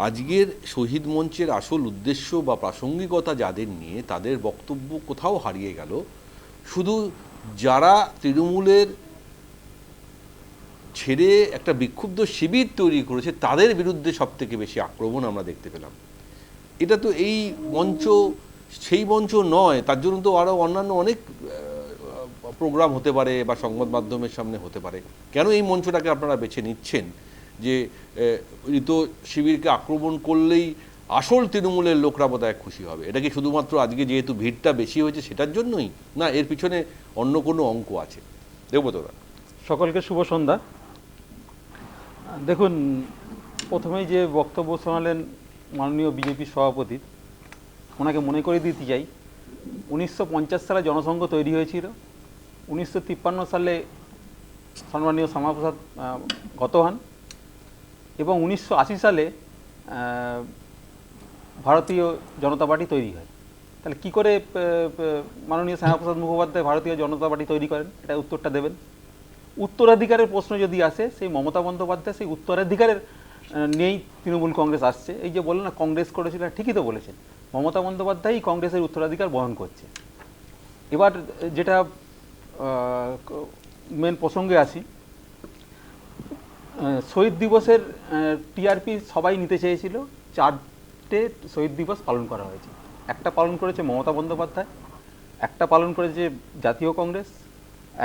আজকের শহীদ মঞ্চের আসল উদ্দেশ্য বা প্রাসঙ্গিকতা যাদের নিয়ে, তাদের বক্তব্য কোথাও হারিয়ে গেল। শুধু যারা তৃণমূলের ছেড়ে একটা বিক্ষুব্ধ শিবির তৈরি করেছে তাদের বিরুদ্ধে সবথেকে বেশি আক্রমণ আমরা দেখতে পেলাম। এটা তো এই মঞ্চ সেই মঞ্চ নয়, তার জন্য তো আরও অন্যান্য অনেক প্রোগ্রাম হতে পারে বা সংবাদ মাধ্যমের সামনে হতে পারে। কেন এই মঞ্চটাকে আপনারা বেছে নিচ্ছেন যে ঋত শিবিরকে আক্রমণ করলেই আসল তৃণমূলের লোকরা বোধহয় খুশি হবে? এটা কি শুধুমাত্র আজকে যেহেতু ভিড়টা বেশি হয়েছে সেটার জন্যই, না এর পিছনে অন্য কোনো অঙ্ক আছে? দেবব্রতদা, সকলকে শুভ সন্ধ্যা। দেখুন, প্রথমেই যে বক্তব্য শোনালেন মাননীয় বিজেপি সভাপতি, ওনাকে মনে করে দিতে চাই 1950 সালে জনসংঘ তৈরি হয়েছিল, 1953 সালে সম্মানীয় শ্যামাপ্রসাদ গত হন এবং 1980 সালে ভারতীয় জনতা পার্টি তৈরি হয়। তাহলে কী করে মাননীয় শ্যামাপ্রসাদ মুখোপাধ্যায় ভারতীয় জনতা পার্টি তৈরি করেন? এটা উত্তরটা দেবেন। উত্তরাধিকারের প্রশ্ন যদি আসে, সেই মমতা বন্দ্যোপাধ্যায় সেই উত্তরাধিকারের নিয়েই তৃণমূল কংগ্রেস আসছে। এই যে বললেন না কংগ্রেস করেছিল, ঠিকই তো বলেছেন, মমতা বন্দ্যোপাধ্যায়ই কংগ্রেসের উত্তরাধিকার বহন করছে। এবার যেটা মেন প্রসঙ্গে আসি, শহীদ দিবসের টিআরপি সবাই নিতে চেয়েছিল, 4টে শহীদ দিবস পালন করা হয়েছে। একটা পালন করেছে মমতা বন্দ্যোপাধ্যায়, একটা পালন করেছে জাতীয় কংগ্রেস,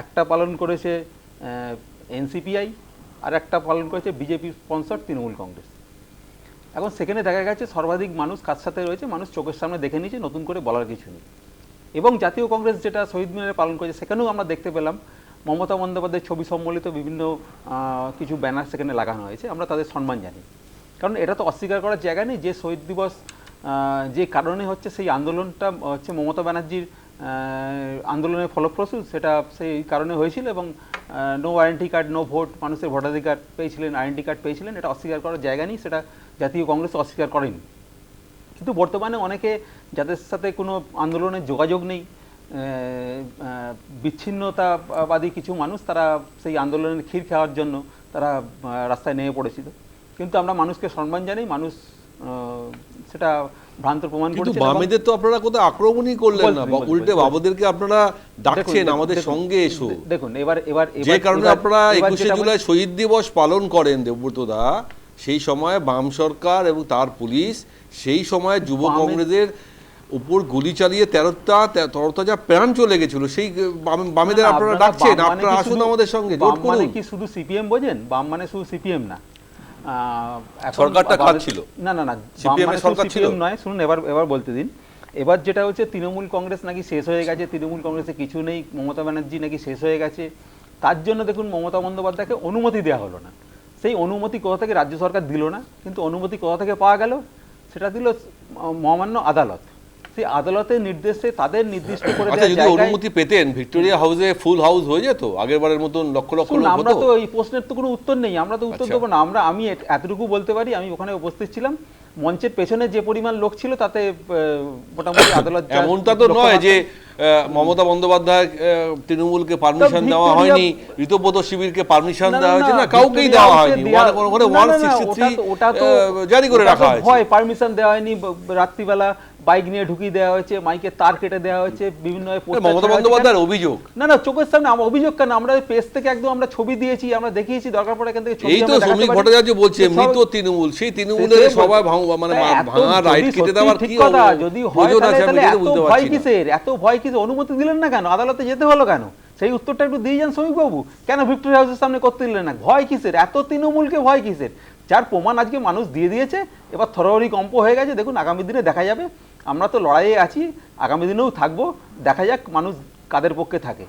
একটা পালন করেছে এনসিপিআই, আর একটা পালন করেছে বিজেপি স্পন্সর তৃণমূল কংগ্রেস। এখন সেখানে দেখা গেছে সর্বাধিক মানুষ কার সাথে রয়েছে, মানুষ চোখের সামনে দেখে নিয়েছে, নতুন করে বলার কিছু নেই। এবং জাতীয় কংগ্রেস যেটা শহীদ মিনারে পালন করেছে, সেখানেও আমরা দেখতে পেলাম মমতা বন্দ্যোপাধ্যায়ের ছবি সম্বলিত বিভিন্ন কিছু ব্যানার সেখানে লাগানো হয়েছে। আমরা তাদের সম্মান জানি, কারণ এটা তো অস্বীকার করার জায়গা নেই যে শহীদ দিবস যে কারণে হচ্ছে, সেই আন্দোলনটা হচ্ছে মমতা ব্যানার্জির আন্দোলনের ফলপ্রসূ, সেটা সেই কারণে হয়েছিল। এবং no identity card no vote, মানুষের ভোটাধিকার পেয়েছিলেন, আইডেন্টি কার্ড পেয়েছিলেন, এটা অস্বীকার করার জায়গা নেই, সেটা জাতীয় কংগ্রেস অস্বীকার করেনি। কিন্তু বর্তমানে অনেকে যাদের সাথে কোনো আন্দোলনের যোগাযোগ নেই, বিচ্ছিন্নতাবাদী কিছু মানুষ, তারা সেই আন্দোলনের ক্ষীর খাওয়ার জন্য তারা রাস্তায় নেমে পড়েছিল। কিন্তু আমরা মানুষকে সম্মান জানাই, মানুষ সেটা ভ্রান্ত প্রমাণ করেছে। বামেদের তো আপনারা কোথাও আক্রমণই করলেন না, উল্টে বাবুদেরকে আপনারা ডাকছেন আমাদের সঙ্গে এসো। দেখুন, এবার এবার যে কারণে আপনারা 21শে জুলাই শহীদ দিবস পালন করেন দেবব্রতদা, সেই সময় বাম সরকার এবং তার পুলিশ সেই সময় যুব কংগ্রেসের উপর গুলি চালিয়ে 13টা যা প্রাণ চলে গেছিল, সেই বামেদের আপনারা ডাকছেন, আপনারা আসুন আমাদের সঙ্গে জোট করুন। মানে কি শুধু সিপিএম বোঝেন? বাম মানে শুধু সিপিএম না, সরকারটা কাজ ছিল না না না, সিপিএম সরকার ছিল নয়। শুনুন, এবার বলতে দিন। এবার যেটা হচ্ছে, তৃণমূল কংগ্রেস নাকি শেষ হয়ে গেছে, তৃণমূল কংগ্রেসে কিছু নেই, মমতা ব্যানার্জি নাকি শেষ হয়ে গেছে। তার জন্য দেখুন মমতা বন্দ্যোপাধ্যায়কে অনুমতি দেওয়া হলো না। সেই অনুমতি কোথা থেকে? রাজ্য সরকার দিল না, কিন্তু অনুমতি কোথা থেকে পাওয়া গেল? সেটা দিল মহামান্য আদালত। সেই আদালতের নির্দেশে তাদের নির্দিষ্ট করে দেওয়া যদি অনুমতি পেতেন, ভিক্টোরিয়া হাউসে ফুল হাউস হয়ে যেত আগের বারের মতন, লক্ষ লক্ষ লোক হতো। আমরা তো এই প্রশ্নের তো কোনো উত্তর নেই, আমরা তো উত্তর দেবো না। আমি এতটুকু বলতে পারি, আমি ওখানে উপস্থিত ছিলাম, মঞ্চের পেছনে যে পরিমাণ লোক ছিল তাতে মোটামুটি আদালত, এমনটা তো নয় যে মমতা বন্দ্যোপাধ্যায় তৃণমূলকে পারমিশন দেওয়া হয়নি, ঋতব্রত শিবিরকে পারমিশন দেওয়া হয়েছে, না কাউকেই দেওয়া হয়নি, ওখানে 163 জারি করে রাখা হয়েছে। হয় পারমিশন দেওয়া হয়নি, রাত্রিবেলা বাইক নিয়ে ঢুকিয়ে দেওয়া হয়েছে, মাইকের তার কেটে দেওয়া হয়েছে, বিভিন্ন মমতা বন্দ্যোপাধ্যায়ের অভিযোগ। না না, চোখের সামনে আমার অভিযোগ কেন? আমরা পেজ থেকে একদম আমরা ছবি দিয়েছি, আমরা দেখিয়েছি, দরকার পড়ে এখান থেকে ছবি। এই তো শ্রমিক ভট্টাচার্য বলছে মৃত তৃণমূল, সেই তৃণমূলের সবাই মানে ভাঙা রাইট কেটে দেওয়ার কি কথা? যদি হয় তাহলে এত ভয় কিসের? এত ভয় কিসের? অনুমতি দিলেন না কেন? আদালতে যেতে হলো কেন? সেই উত্তরটা একটু দিয়ে যান শ্রমিকবাবু। কেন ভিক্টোরিয়া হাউসের সামনে করতে দিলেন না? ভয় কিসের? এত তৃণমূলকে ভয় কিসের? যার প্রমাণ আজকে মানুষ দিয়ে দিয়েছে। এবার থরহরি কম্প হয়ে গেছে। দেখুন আগামী দিনে দেখা যাবে। আমরা তো লড়াইয়ে আছি, আগামী দিনেও থাকবো। দেখা যাক মানুষ কাদের পক্ষে থাকে।